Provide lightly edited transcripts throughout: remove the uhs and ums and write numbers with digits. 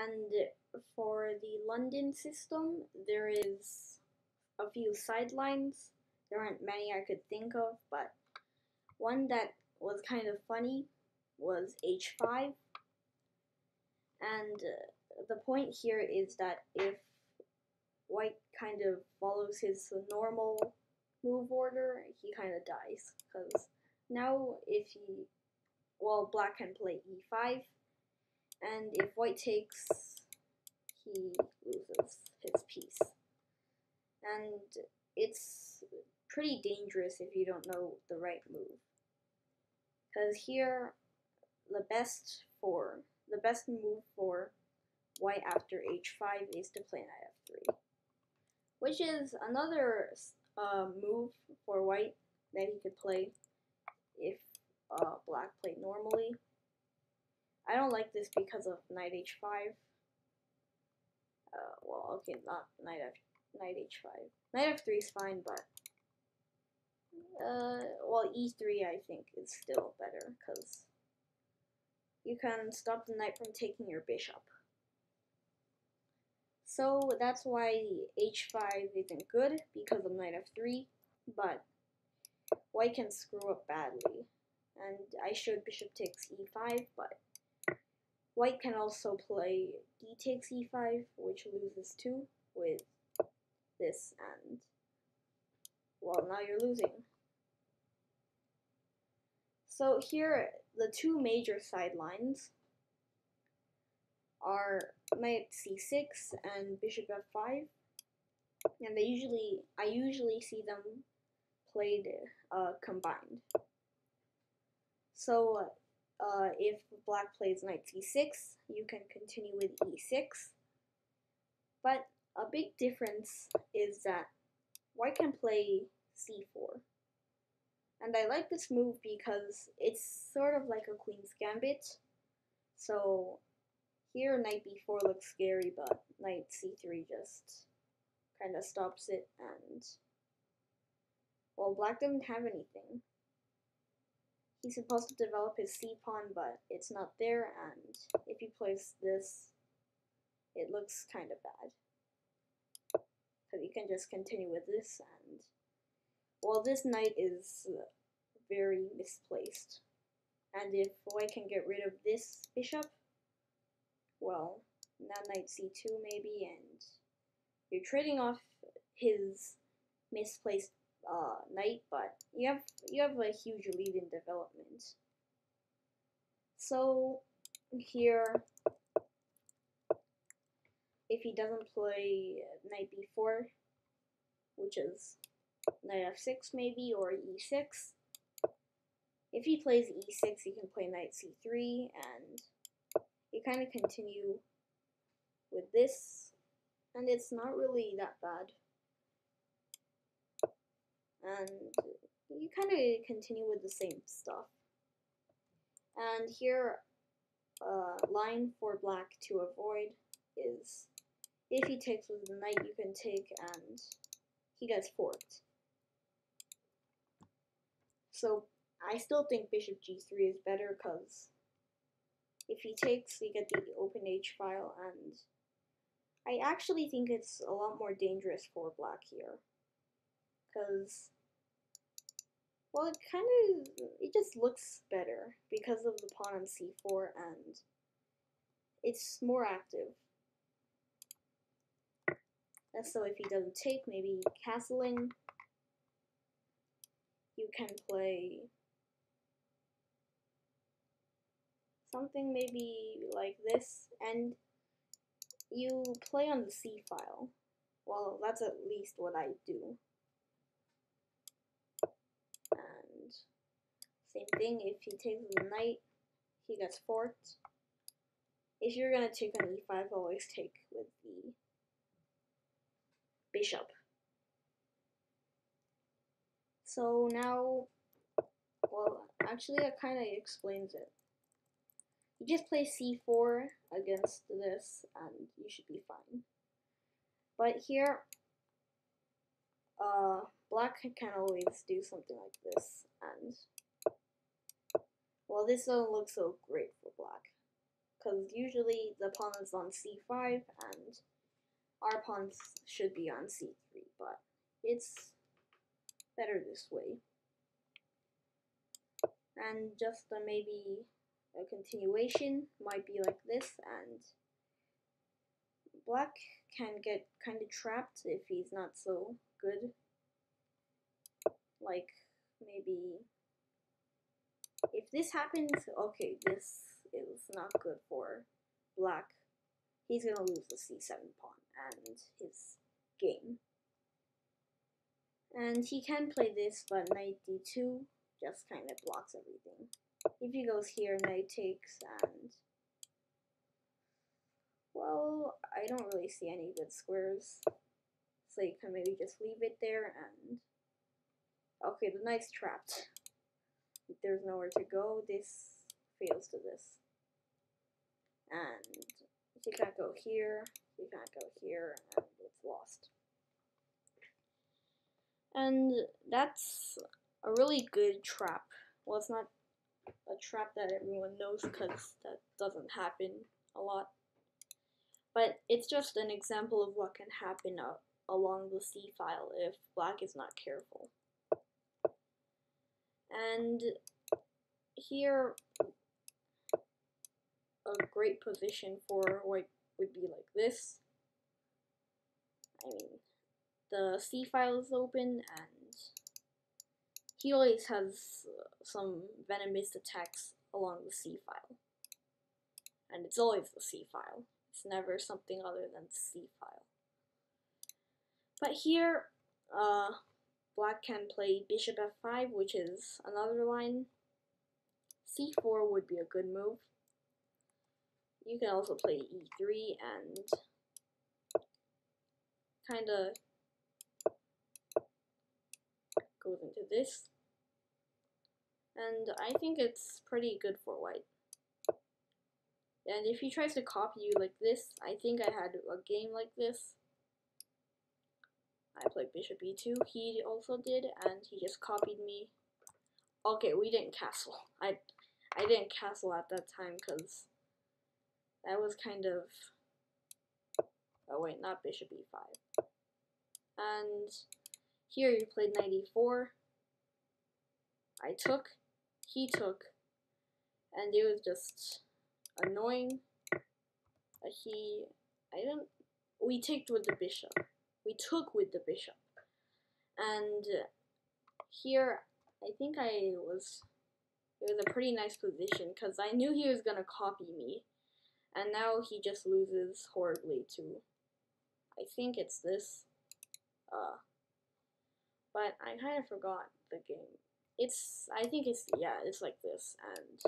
And for the London system, there is a few sidelines. There aren't many I could think of, but one that was kind of funny was h5. And the point here is that if white kind of follows his normal move order, he kind of dies. Because now black can play e5, and if white takes, he loses his piece. And it's pretty dangerous if you don't know the right move. Because here, the best move for white after h5 is to play knight f3, which is another move for white that he could play if black played normally. I don't like this because of knight h5. Not knight h5. Knight f3 is fine, but e3 I think is still better because you can stop the knight from taking your bishop. So that's why h5 isn't good because of knight f3, but white can screw up badly. And I showed bishop takes e5, but white can also play d takes e5, which loses too with this, and well, now you're losing. So here, the two major sidelines are knight c6 and bishop f5, and I usually see them played combined. So if black plays knight c6, you can continue with e6, but a big difference is that white can play c4. And I like this move because it's sort of like a queen's gambit. So here knight b4 looks scary, but knight c3 just kind of stops it, and well, black doesn't have anything. He's supposed to develop his c-pawn, but it's not there, and if he plays this, it looks kind of bad. Because you can just continue with this, and well, this knight is very misplaced. And if white can get rid of this bishop, well, now knight c2 maybe, and you're trading off his misplaced knight, but you have a huge lead in development. So here, if he doesn't play knight b4, which is knight f6 maybe, or e6, if he plays e6, he can play knight c3, and you kind of continue with this, and it's not really that bad. And you kind of continue with the same stuff. And here, line for black to avoid is if he takes with the knight, you can take, and he gets forked. So I still think bishop g3 is better because if he takes, you get the open h file, and I actually think it's a lot more dangerous for black here. Because, well, it just looks better because of the pawn on c4, and it's more active. And so if he doesn't take, maybe castling, you can play something maybe like this, and you play on the c file. Well, that's at least what I do. And same thing, if he takes the knight, he gets forked. If you're gonna take on e5, always take with the bishop. So now, well, actually that kind of explains it. You just play c4 against this, and you should be fine. But here, black can always do something like this, and well, this doesn't look so great for black because usually the pawn is on c5 and our pawns should be on c3, but it's better this way. And just maybe a continuation might be like this, and black can get kind of trapped if he's not so good. Like, maybe if this happens, okay, this is not good for black. He's gonna lose the c7 pawn and his game. And he can play this, but knight d2 just kind of blocks everything. If he goes here, knight takes, and well, I don't really see any good squares, so you can maybe just leave it there. And okay, the knight's trapped. If there's nowhere to go, this fails to this, and he can't go here, he can't go here, and it's lost. And that's a really good trap. Well, it's not a trap that everyone knows because that doesn't happen a lot. But it's just an example of what can happen along the c file if black is not careful. And here, a great position for white would be like this. I mean, the c file is open, and he always has some venomous attacks along the c file. And it's always the c file. It's never something other than the c file. But here, black can play bishop f5, which is another line. c4 would be a good move. You can also play e3 and kind of goes into this. And I think it's pretty good for white. And if he tries to copy you like this, I think I had a game like this. I played bishop e2, he also did, and he just copied me. Okay, we didn't castle. I didn't castle at that time because that was kind of, oh wait, not bishop e5. And here you played knight e4. I took, he took, and it was just annoying. We took with the bishop. We took with the bishop. And here, I think it was a pretty nice position because I knew he was gonna copy me. And now he just loses horribly to, I think it's this. But I kind of forgot the game. I think it's like this, and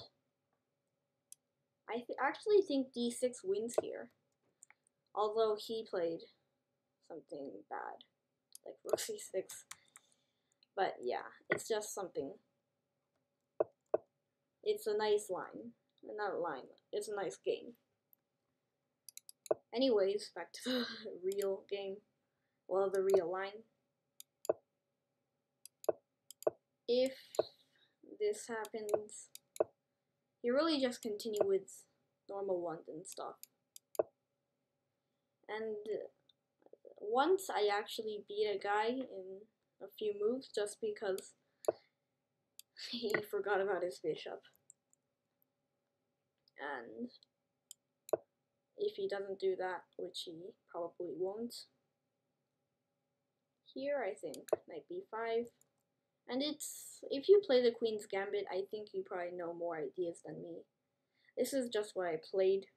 I actually think d6 wins here. Although he played something bad, like rook c6. But yeah, it's just something. It's a nice line. Not a line, it's a nice game. Anyways, back to the real game. Well, the real line. If this happens, you really just continue with normal London stuff. And once I actually beat a guy in a few moves just because he forgot about his bishop. And if he doesn't do that, which he probably won't, here I think knight b5. And if you play the Queen's Gambit, I think you probably know more ideas than me. This is just what I played,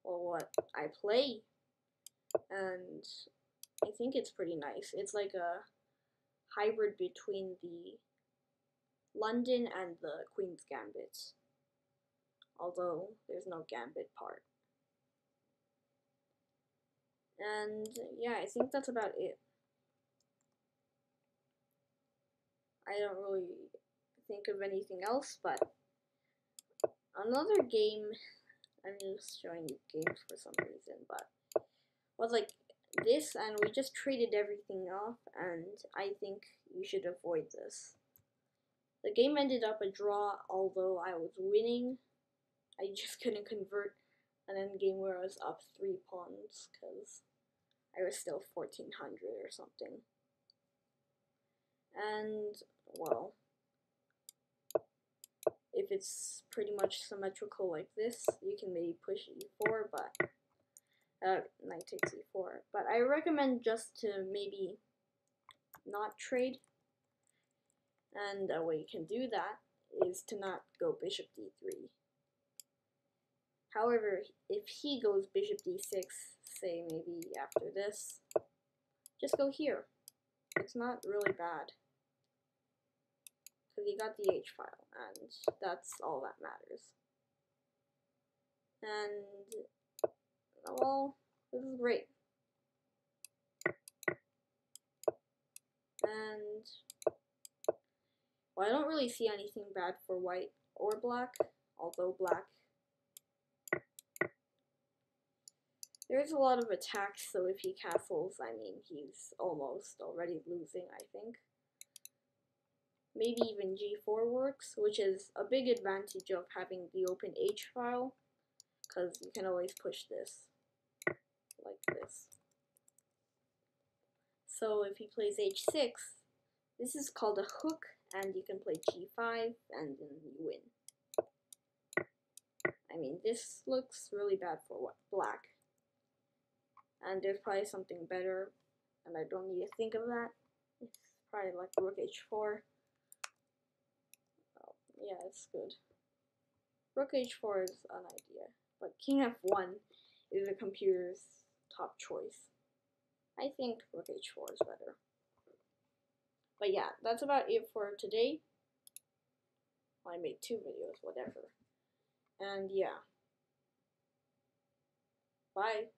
or what I play, and I think it's pretty nice. It's like a hybrid between the London and the Queen's Gambit, although there's no Gambit part. And yeah, I think that's about it. I don't really think of anything else, but another game, I'm just showing you games for some reason, but was like this, and we just traded everything off, and I think you should avoid this. The game ended up a draw, although I was winning, I just couldn't convert an endgame where I was up 3 pawns because I was still 1400 or something. And, well, if it's pretty much symmetrical like this, you can maybe push e4, but knight takes e4. But I recommend just to maybe not trade. And a way you can do that is to not go bishop d3. However, if he goes bishop d6, say maybe after this, just go here. It's not really bad. Because he got the h-file, and that's all that matters. And, well, this is great. And, well, I don't really see anything bad for white or black, although black, there's a lot of attacks, so if he castles, I mean, he's almost already losing, I think. Maybe even g4 works, which is a big advantage of having the open h-file, because you can always push this, like this. So if he plays h6, this is called a hook, and you can play g5, and then you win. I mean, this looks really bad for black. And there's probably something better, and I don't need to think of that. It's probably like rook h4. Oh, yeah, it's good. Rook h4 is an idea, but king f1 is the computer's top choice. I think rook h4 is better. But yeah, that's about it for today. I made 2 videos, whatever. And yeah. Bye.